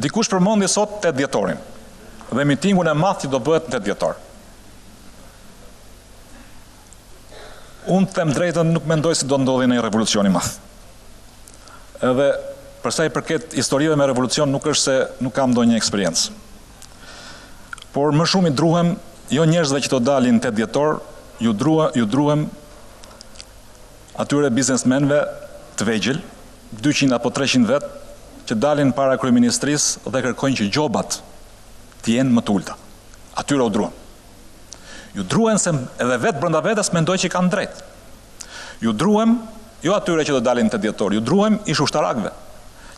Dikush përmendi sot 8 dhjetorin dhe mitingun e madh që do bëhet në 8 dhjetor. Unë them drejtën, nuk mendoj se do ndodhi një revolucion i madh. Edhe përsa i përket historive me revolucion, nuk është se nuk kam ndonjë eksperiencë. Por më shumë i druhem jo njerëzve që të dalin 8 dhjetor, ju druhem atyre biznesmenve të vegjël, 200 apo 300 vet, që dalin para kryeministrisë dhe kërkojnë që gjobat të jenë më të ulta. Atyre u druhem. Ju druhem se edhe vetë brenda vetes mendoj që kanë drejt. Ju druhem jo atyre që do dalin 8 dhjetor, ju druhem ish ushtarakëve,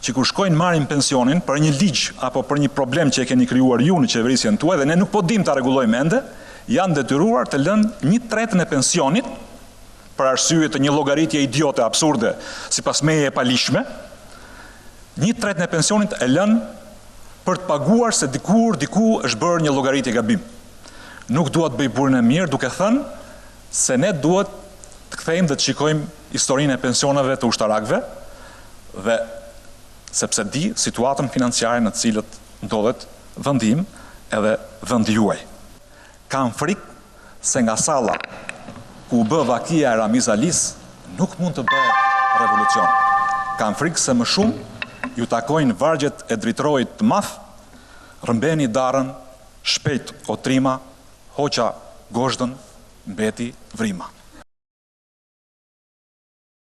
që kur shkojnë marrin pensionin për një ligj apo për një problem që e keni krijuar ju në qeverisjen tuaj dhe ne nuk po dim ta rregullojmë ende, janë detyruar të lënë 1/3 e pensionit për arsye të një llogaritje idiote, absurde, sipas meje e palishme. 1/3 e pensionit e lënë për të paguar se diku është bërë një llogaritje gabim. Nuk duhet bëj burin e mirë duke thënë se ne duhet të kthejmë dhe të shikojmë historinë e pensioneve të ushtarakëve dhe sepse di situatën financiare në të cilët ndodhet vendi im edhe vendi juaj. Kam frikë se nga salla ku bë vakia e Ramiz Alis nuk mund të bëhet revolucion. Kam frikë se më shumë ju takojnë vargjet e dritrojit të madh, rëmbeni darën, shpejt o trima, hoqa goshdën, mbeti vrima.